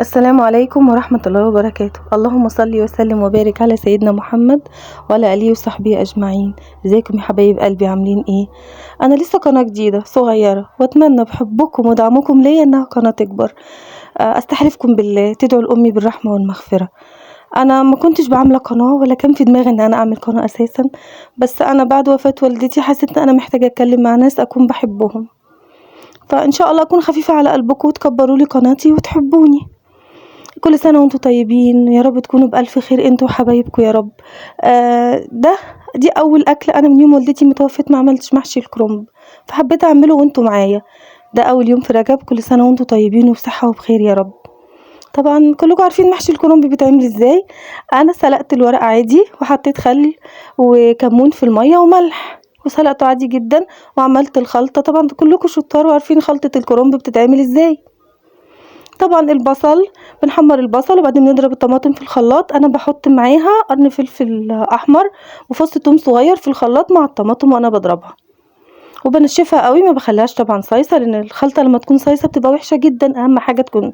السلام عليكم ورحمة الله وبركاته. اللهم صل وسلم وبارك على سيدنا محمد وعلى آله وصحبه أجمعين. ازيكم يا حبايب قلبي، عاملين ايه؟ انا لسه قناة جديدة صغيرة، واتمنى بحبكم ودعمكم ليا انها قناة تكبر. استحلفكم بالله تدعوا لأمي بالرحمة والمغفرة. انا ما كنتش بعمل قناة ولا كان في دماغي ان انا اعمل قناة اساسا، بس انا بعد وفاة والدتي حسيت ان انا محتاجة اتكلم مع ناس اكون بحبهم، فان شاء الله اكون خفيفة على قلبكم وتكبروا لي قناتي وتحبوني. كل سنة وانتم طيبين، يا رب تكونوا بألف خير انتوا وحبايبكم يا رب. دي اول اكل انا من يوم والدتي متوفت ما عملتش محشي الكرنب، فحبيت اعمله وانتوا معايا. ده اول يوم في رجب، كل سنة وانتم طيبين وبصحة وبخير يا رب. طبعا كلكم عارفين محشي الكرنب بيتعمل ازاي. انا سلقت الورق عادي وحطيت خل وكمون في المية وملح وسلقته عادي جدا، وعملت الخلطة. طبعا كلكم شطار وعارفين خلطة الكرنب بتتعمل ازاي. طبعا البصل، بنحمر البصل وبعدين بنضرب الطماطم في الخلاط. انا بحط معاها قرن فلفل احمر وفص ثوم صغير في الخلاط مع الطماطم وانا بضربها، وبنشفها قوي، ما بخليهاش طبعا صيصه، لان الخلطه لما تكون صيصه بتبقى وحشه جدا. اهم حاجه تكون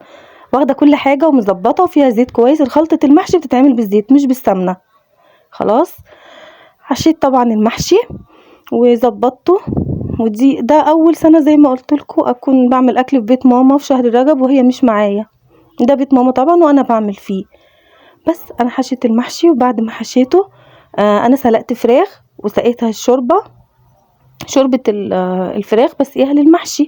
واخده كل حاجه ومظبطه وفيها زيت كويس. الخلطه المحشي بتتعمل بالزيت مش بالسمنه. خلاص، حشيت طبعا المحشي وظبطته. ده اول سنه زي ما قلت لكم اكون بعمل اكل في بيت ماما في شهر رجب وهي مش معايا. ده بيت ماما طبعا وانا بعمل فيه. بس انا حشيت المحشي، وبعد ما حشيته انا سلقت فراخ وسقيتها الشوربه، شوربه الفراخ بس ايه للمحشي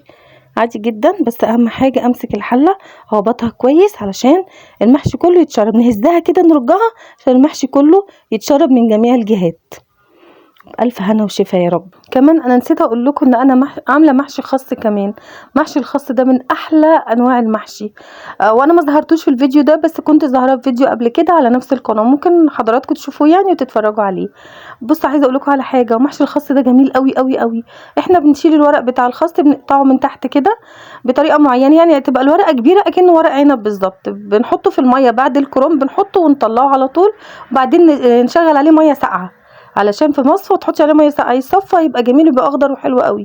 عادي جدا. بس اهم حاجه امسك الحله اهبطها كويس علشان المحشي كله يتشرب، نهزها كده نرجها عشان المحشي كله يتشرب من جميع الجهات. الف هنا وشفا يا رب. كمان انا نسيت اقول لكم ان انا عامله محشي خاص كمان. محشي الخاص ده من احلى انواع المحشي. وانا ما ظهرتوش في الفيديو ده، بس كنت ظاهره في فيديو قبل كده على نفس القناه، ممكن حضراتكم تشوفوه يعني وتتفرجوا عليه. بصوا، عايزه اقول لكم على حاجه، محشي الخاص ده جميل قوي قوي قوي. احنا بنشيل الورق بتاع الخاص بنقطعه من تحت كده بطريقه معينه، يعني تبقى الورقه كبيره اكنه ورق عنب بالظبط. بنحطه في الميه بعد الكرنب، بنحطه ونطلعه على طول، وبعدين نشغل عليه ميه ساقعه علشان في مصفى وتحطي عليه ميه ساقعه يصفى يبقى جميل، يبقى اخضر وحلو قوي.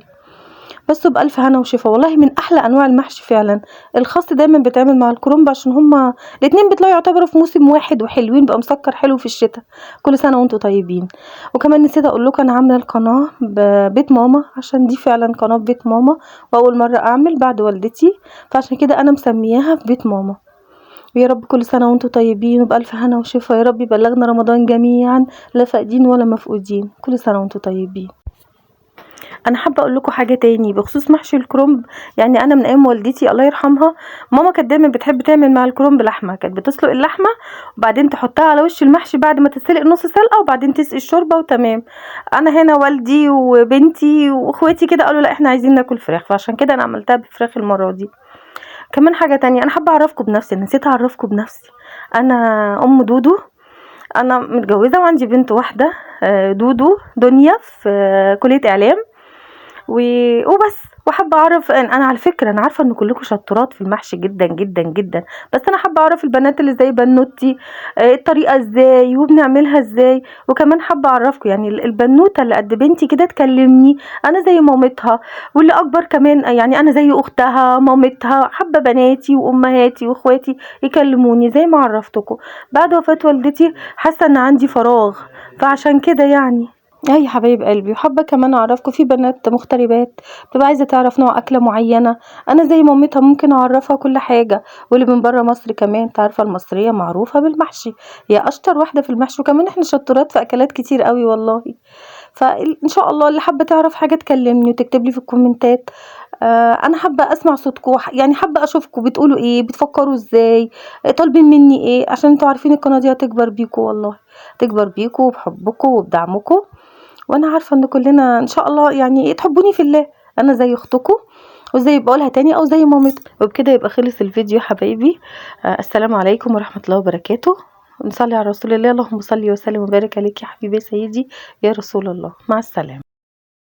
بس بألف هنا وشفا، والله من احلى انواع المحشي فعلا. الخاص دايما بيتعمل مع الكرنب عشان هما الاتنين بيطلعوا يعتبروا في موسم واحد وحلوين، بقى مسكر حلو في الشتاء. كل سنه وانتم طيبين. وكمان نسيت اقول لكم انا عامله القناه ببيت ماما، عشان دي فعلا قناه بيت ماما واول مره اعمل بعد والدتي، فعشان كده انا مسمياها في بيت ماما. ويا رب كل سنة وانتم طيبين وبألف هنا وشفا، يا رب يبلغنا رمضان جميعا لا فاقدين ولا مفقودين. كل سنة وانتم طيبين. انا حابه اقول لكم حاجه تاني بخصوص محشي الكرنب. يعني انا من ايام والدتي الله يرحمها، ماما كانت دايما بتحب تعمل مع الكرنب لحمه. كانت بتسلق اللحمه وبعدين تحطها على وش المحشي بعد ما تتسلق نص سلقه، وبعدين تسقي الشوربه وتمام. انا هنا والدي وبنتي واخواتي كده قالوا لا احنا عايزين ناكل فراخ، فعشان كده انا عملتها بفراخ المره دي. كمان حاجه تانية انا حابه اعرفكم بنفسي، نسيت اعرفكم بنفسي. انا ام دودو، انا متجوزه وعندي بنت واحده. دودو دنيا في كليه اعلام وبس. وحابه اعرف انا على فكره انا عارفه ان كلكم شطورات في المحشي جدا جدا جدا، بس انا حابه اعرف البنات اللي زي بنوتي الطريقه ازاي وبنعملها ازاي. وكمان حابه اعرفكم يعني البنوته اللي قد بنتي كده تكلمني انا زي مامتها، واللي اكبر كمان يعني انا زي اختها مامتها. حابه بناتي وامهاتي واخواتي يكلموني زي ما عرفتكم. بعد وفاه والدتي حاسه ان عندي فراغ، فعشان كده يعني اي حبايب قلبي. وحابه كمان اعرفكم في بنات مغتربات بتبقى عايزه تعرف نوع اكله معينه، انا زي مامتها ممكن اعرفها كل حاجه. واللي من بره مصر كمان تعرف المصريه معروفه بالمحشي، هي اشطر واحده في المحشي. وكمان احنا شطورات في اكلات كتير قوي والله. فان شاء الله اللي حابه تعرف حاجه تكلمني وتكتب لي في الكومنتات. انا حابه اسمع صوتكم، يعني حابه اشوفكم بتقولوا ايه، بتفكروا ازاي، طالبين مني ايه، عشان انتوا عارفين القناه دي هتكبر بيكم والله، تكبر بيكم وبحبكم وبدعمكم. وانا عارفه ان كلنا ان شاء الله يعني تحبوني في الله. انا زي اختكم وزي بقولها تاني او زي مامتكم. وبكده يبقى خلص الفيديو حبايبي. السلام عليكم ورحمه الله وبركاته. نصلي على رسول الله. اللهم صل وسلم وبارك عليك يا حبيبي سيدي يا رسول الله. مع السلامه.